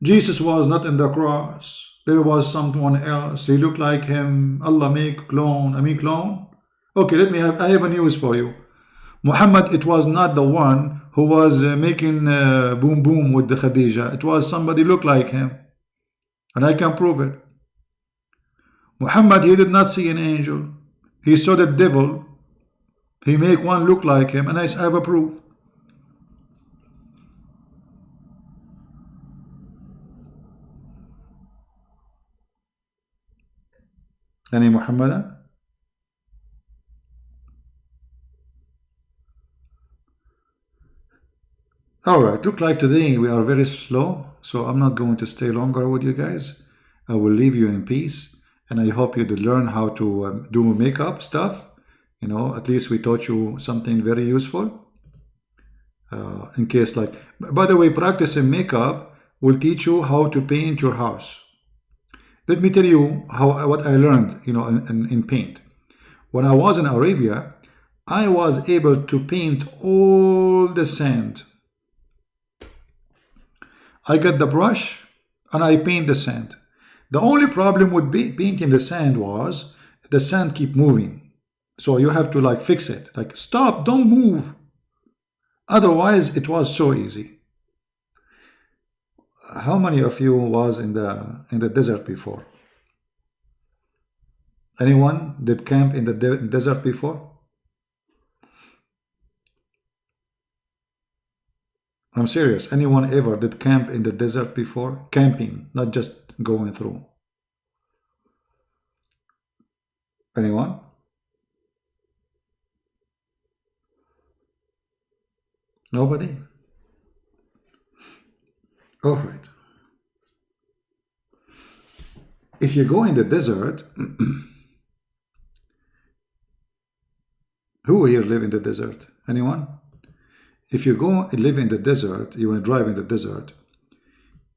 Jesus was not in the cross. There was someone else. He looked like him. Allah make clone. I mean clone? Okay, I have a news for you. Muhammad, it was not the one who was making boom boom with the Khadija. It was somebody looked like him. And I can prove it. Muhammad, he did not see an angel. He saw the devil. He make one look like him. And I have a proof. Any Muhammadan? Alright, look like today we are very slow, so I'm not going to stay longer with you guys. I will leave you in peace, and I hope you did learn how to do makeup stuff. You know, at least we taught you something very useful. In case like, by the way, practicing makeup will teach you how to paint your house. Let me tell you what I learned, you know, in paint. When I was in Arabia, I was able to paint all the sand. I got the brush and I paint the sand. The only problem with painting the sand was the sand keep moving. So you have to like fix it. Like, stop, don't move. Otherwise, it was so easy. How many of you was in the desert before? Anyone did camp in the desert before? I'm serious. Anyone ever did camp in the desert before? Camping, not just going through. Anyone? Nobody? All right. If you go in the desert, who here live in the desert? Anyone? If you go and live in the desert, you want to drive in the desert,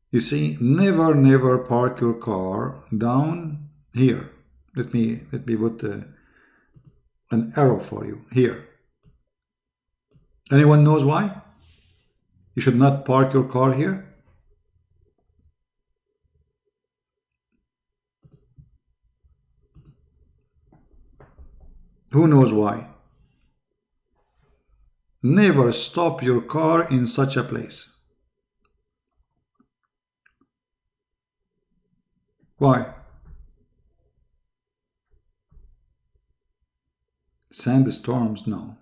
you see, never park your car down here. Let me put an arrow for you here. Anyone knows why? You should not park your car here. Who knows why? Never stop your car in such a place. Why? Sandstorms? No.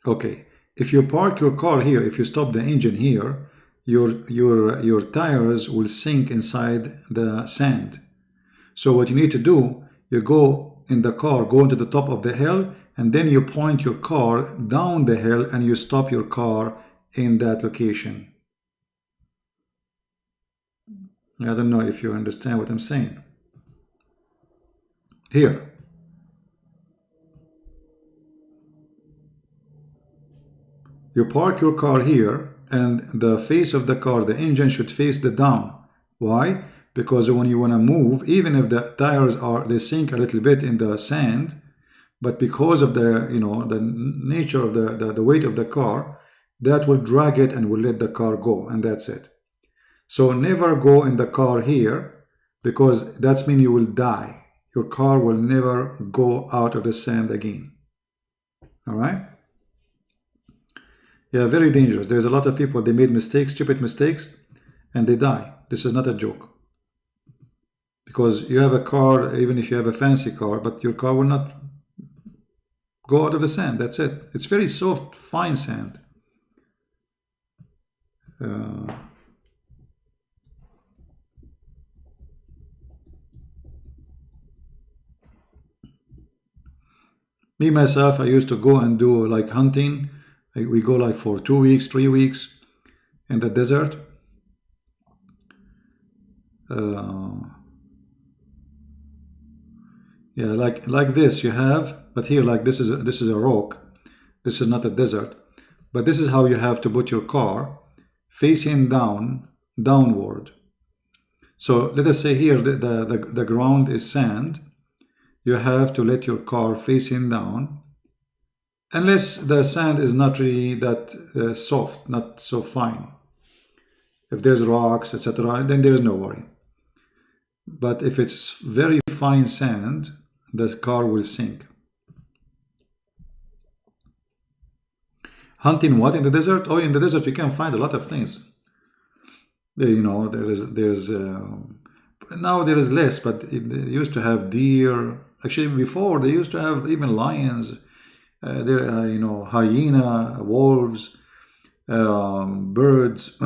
Okay. If you park your car here, if you stop the engine here, your tires will sink inside the sand. So what you need to do, you go in the car, go into the top of the hill, and then you point your car down the hill and you stop your car in that location. I don't know if you understand what I'm saying. Here. You park your car here, and the face of the car, the engine should face the down. Why? Because when you want to move, even if the tires they sink a little bit in the sand, but because of the the nature of the weight of the car, that will drag it and will let the car go, and that's it. So never go in the car here, because that's mean you will die. Your car will never go out of the sand again. All right? Yeah, very dangerous. There's a lot of people, they made mistakes, stupid mistakes, and they die. This is not a joke. Because you have a car, even if you have a fancy car, but your car will not go out of the sand. That's it. It's very soft, fine sand. Me, myself, I used to go and do like hunting. We go like for 2 weeks, 3 weeks in the desert. Yeah, like this you have, but here like this is a rock. This is not a desert, but this is how you have to put your car facing downward. So let us say here the ground is sand. You have to let your car facing down, unless the sand is not really that soft, not so fine. If there's rocks, etc., then there is no worry. But if it's very fine sand, the car will sink. Hunting what in the desert? Oh, in the desert you can find a lot of things. Now there is less, but they used to have deer. Actually, before they used to have even lions. Hyena, wolves, birds.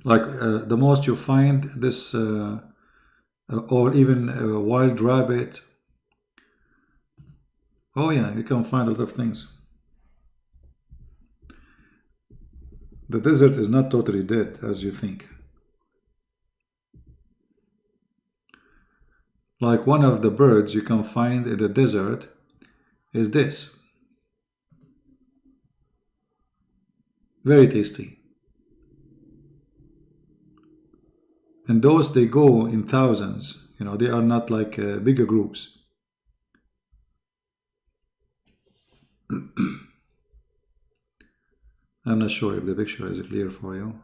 Like the most you find this, or even a wild rabbit. Oh yeah, you can find a lot of things. The desert is not totally dead as you think. Like one of the birds you can find in the desert is this. Very tasty. And those, they go in thousands. They are not like bigger groups. I'm not sure if the picture is clear for you.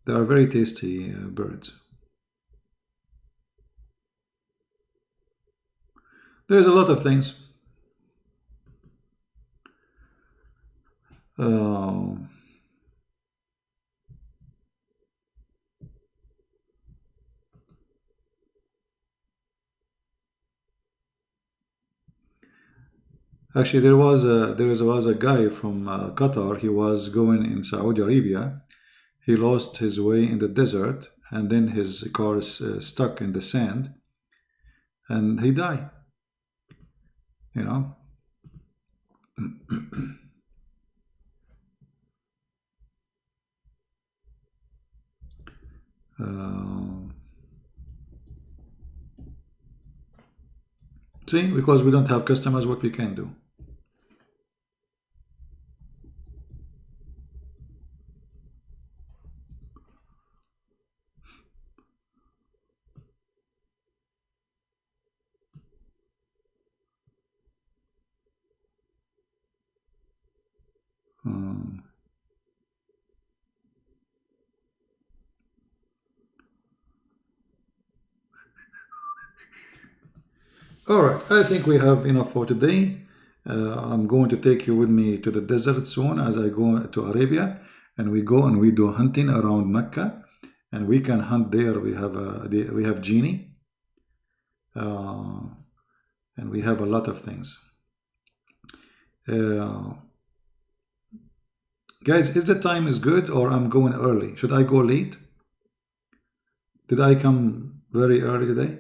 They are very tasty birds. There's a lot of things. Actually, there was a guy from Qatar. He was going in Saudi Arabia. He lost his way in the desert, and then his car is stuck in the sand, and he died. See, because we don't have customers, what we can do. All right, I think we have enough for today. I'm going to take you with me to the desert soon as I go to Arabia, and we go and we do hunting around Mecca, and we can hunt there. We have genie, and we have a lot of things. Guys, is the time is good or I'm going early? Should I go late? Did I come very early today?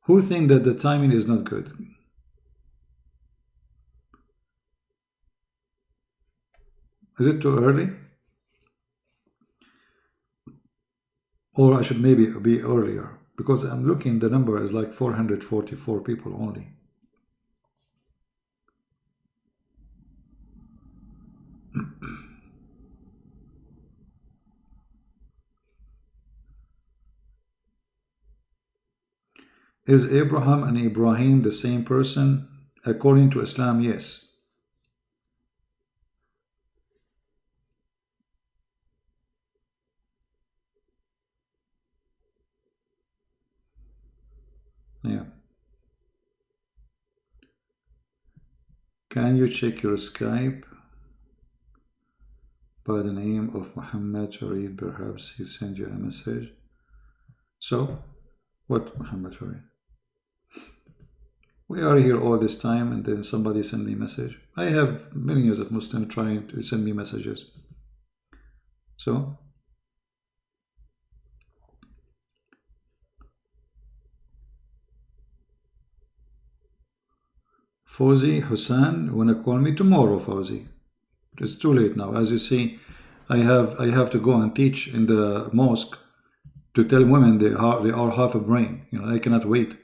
Who think that the timing is not good? Is it too early? Or I should maybe be earlier? Because I'm looking, the number is like 444 people only. Is Abraham and Ibrahim the same person? According to Islam, yes. Yeah. Can you check your Skype by the name of Muhammad Farid? Perhaps he sent you a message. So, what Muhammad Farid? We are here all this time and then somebody send me a message. I have millions of Muslims trying to send me messages. So, Fawzi Hussein, you wanna call me tomorrow, Fawzi? It's too late now. As you see, I have to go and teach in the mosque to tell women they are half a brain. You know, I cannot wait.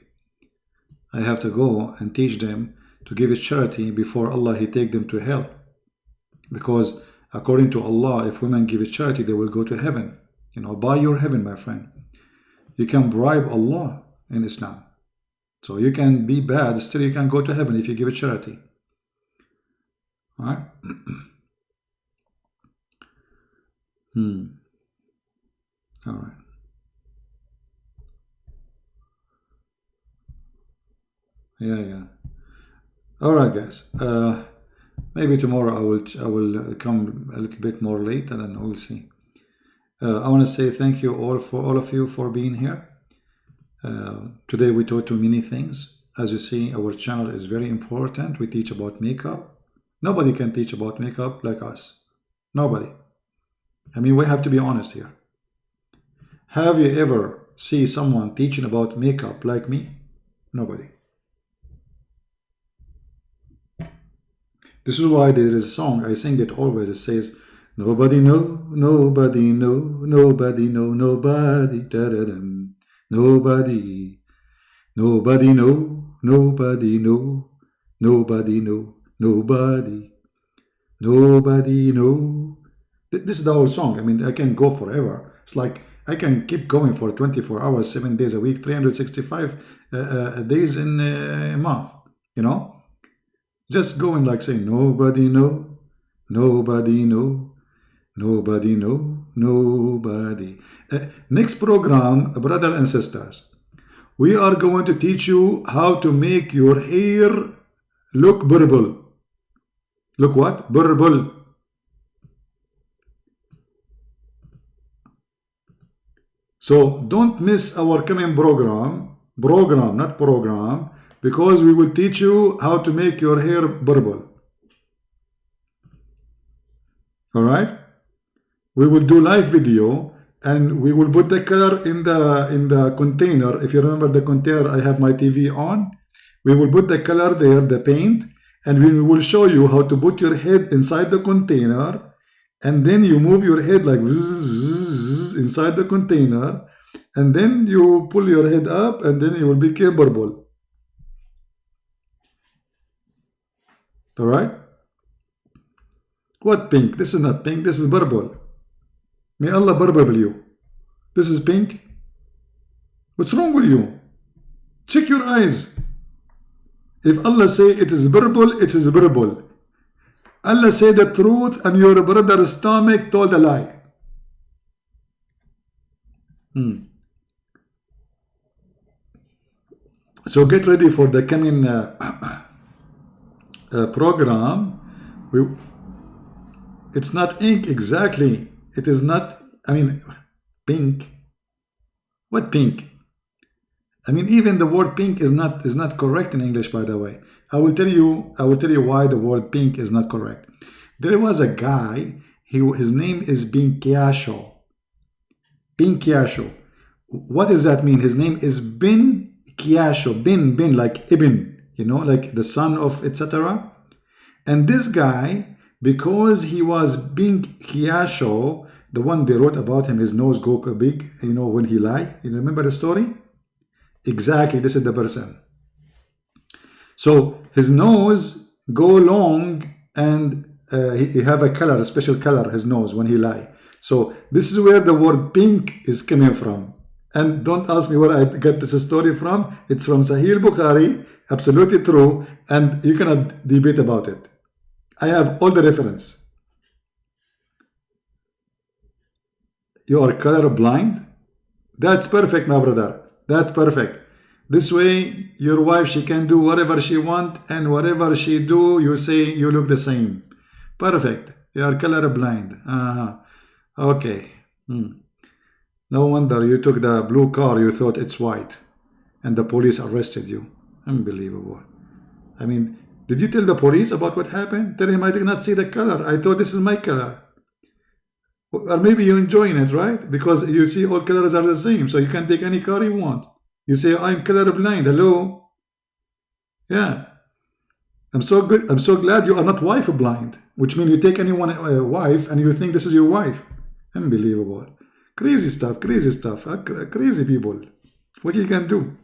I have to go and teach them to give it charity before Allah He take them to hell. Because according to Allah, if women give it charity, they will go to heaven. You know, buy your heaven, my friend. You can bribe Allah in Islam. So you can be bad, still you can go to heaven if you give it charity. All right? All right. Yeah. All right, guys. Maybe tomorrow I will come a little bit more late, and then we'll see. I want to say thank you all of you for being here. Today we taught you many things. As you see, our channel is very important. We teach about makeup. Nobody can teach about makeup like us. Nobody. I mean, we have to be honest here. Have you ever seen someone teaching about makeup like me? Nobody. This is why there is a song, I sing it always, it says, nobody know, nobody know, nobody know, nobody, da-da-dum, nobody, nobody know, nobody know, nobody know, nobody, nobody know. This is the whole song. I mean, I can go forever. It's like I can keep going for 24 hours, 7 days a week, 365 days in a month, you know? Just going like saying, nobody know, nobody know, nobody know, nobody. Next program, brother and sisters, we are going to teach you how to make your hair look purple. Look what? Purple. So don't miss our coming program, not program, because we will teach you how to make your hair purple. All right? We will do live video and we will put the color in the container. If you remember the container, I have my TV on. We will put the color there, the paint, and we will show you how to put your head inside the container, and then you move your head like inside the container, and then you pull your head up, and then it will become purple. All right? What pink? This is not pink. This is purple. May Allah purple you. This is pink. What's wrong with you? Check your eyes. If Allah say it is purple, it is purple. Allah said the truth and your brother's stomach told a lie. So get ready for the coming program. It's not ink exactly. It is not, I mean, pink. What pink? I mean, even the word pink is not correct in English, by the way. I will tell you why the word pink is not correct. There was a guy, his name is Pinkiasho. Pinkiasho. What does that mean? His name is Bin Kiasho. Bin like Ibn, you know, like the son of etc. And this guy, because he was Bin Kiasho, the one they wrote about him, his nose go big, you know, when he lie. You remember the story? Exactly, this is the person. So his nose go long and he have a color, a special color, his nose when he lie. So this is where the word pink is coming from. And don't ask me where I get this story from. It's from Sahih Bukhari, absolutely true, and you cannot debate about it. I have all the reference. You are color blind? That's perfect, my brother. That's perfect. This way, your wife, she can do whatever she want, and whatever she do, you say you look the same. Perfect. You are color blind. Okay. No wonder you took the blue car, you thought it's white, and the police arrested you. Unbelievable. I mean, did you tell the police about what happened? Tell him I did not see the color. I thought this is my color. Or maybe you're enjoying it, right? Because you see all colors are the same, so you can take any car you want. You say, I'm colorblind. Hello? Yeah. I'm so good. I'm so glad you are not wife blind, which means you take anyone wife and you think this is your wife. Unbelievable. Crazy stuff, crazy people. What you can do?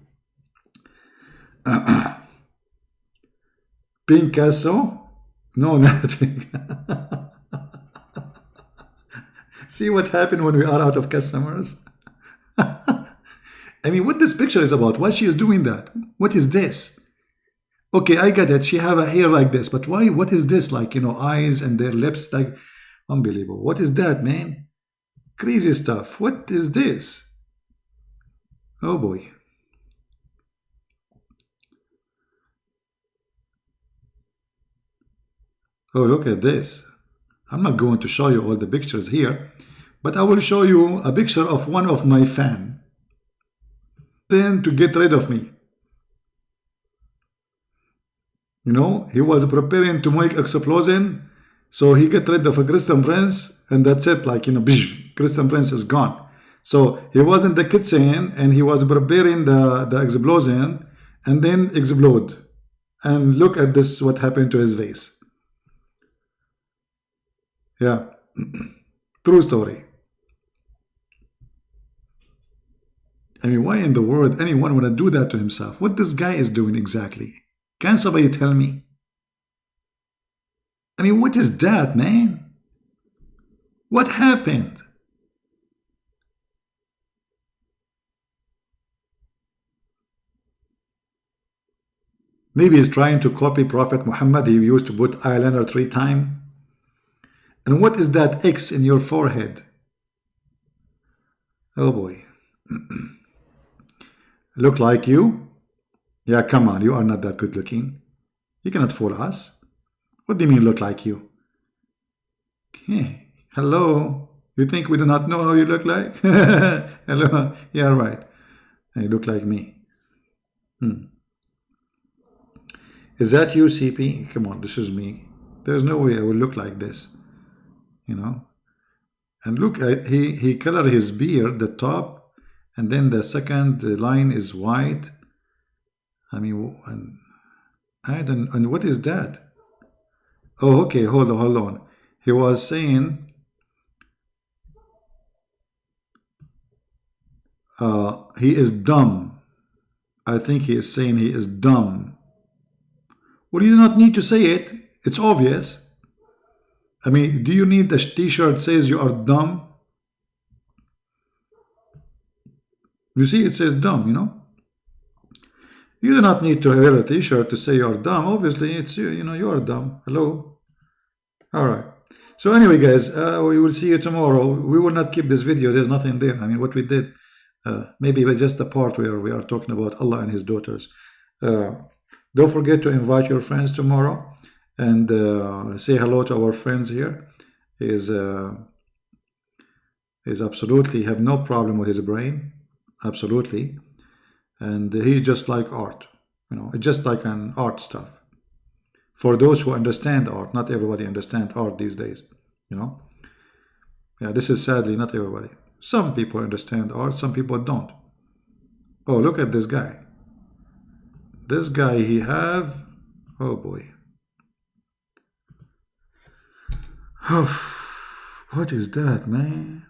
Picasso? No, nothing. See what happened when we are out of customers? I mean, what this picture is about, why she is doing that? What is this? Okay, I get it. She have a hair like this, but why? What is this? Like, you know, eyes and their lips, like, unbelievable. What is that, man? Crazy stuff. What is this? Oh boy. Oh, look at this. I'm not going to show you all the pictures here, but I will show you a picture of one of my fans. Then to get rid of me. You know, he was preparing to make explosion, so he get rid of a Christian Prince, and that's it. Like, you know, Christian Prince is gone. So he was in the kitchen and he was preparing the explosion, and then explode. And look at this, what happened to his face. Yeah, true story. I mean, why in the world anyone would do that to himself? What this guy is doing exactly? Can somebody tell me? I mean, what is that, man? What happened? Maybe he's trying to copy Prophet Muhammad. He used to put eyeliner 3 times. And what is that X in your forehead? Oh boy. Look like you? Yeah, come on, you are not that good looking. You cannot fool us. What do you mean look like you? Okay. Hello? You think we do not know how you look like? Hello? Yeah, right. You look like me. Is that you, CP? Come on, this is me. There's no way I will look like this. You know? And look, he colored his beard, the top, and then the second line is white. I mean, and what is that? Oh, okay, hold on. He was saying, he is dumb. I think he is saying he is dumb. Well, you do not need to say it. It's obvious. I mean, do you need the t-shirt says you are dumb? You see, it says dumb, you know? You do not need to wear a t-shirt to say you are dumb. Obviously, it's you. You know, you are dumb. Hello? All right. So anyway, guys, we will see you tomorrow. We will not keep this video. There's nothing there. I mean, what we did, maybe but just the part where we are talking about Allah and His daughters. Don't forget to invite your friends tomorrow and say hello to our friends here. Is absolutely have no problem with his brain, absolutely, and he just like art. You know, it's just like an art stuff. For those who understand art, not everybody understands art these days, you know. Yeah, this is sadly not everybody. Some people understand art, some people don't. Oh, look at this guy. This guy, he have, oh boy. Oh, what is that, man?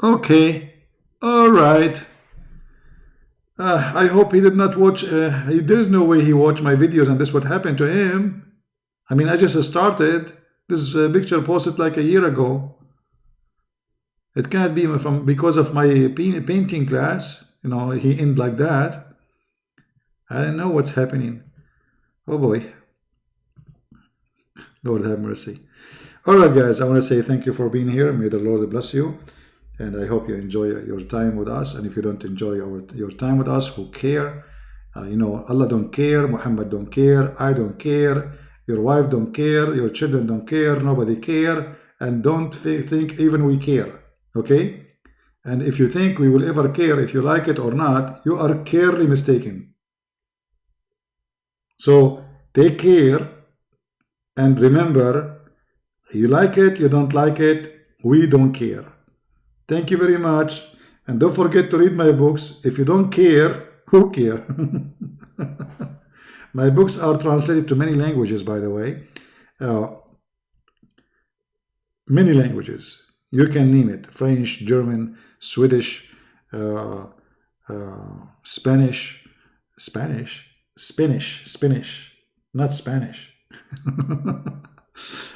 Okay, all right. I hope he did not watch. There is no way he watched my videos, and this would happen to him. I mean, I just started. This picture posted like a year ago. It can't be from because of my painting class. You know, he ended like that. I don't know what's happening. Oh boy. Lord have mercy. All right, guys. I want to say thank you for being here. May the Lord bless you. And I hope you enjoy your time with us. And if you don't enjoy your time with us, who care? You know, Allah don't care, Muhammad don't care, I don't care, your wife don't care, your children don't care, nobody care, and don't think even we care, okay? And if you think we will ever care if you like it or not, you are clearly mistaken. So take care and remember, you like it, you don't like it, we don't care. Thank you very much. And don't forget to read my books. If you don't care, who care? My books are translated to many languages, by the way. Many languages. You can name it. French, German, Swedish, Spanish. Spanish. Not Spanish.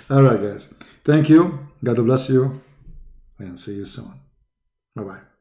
All right, guys. Thank you. God bless you. And see you soon. Bye-bye.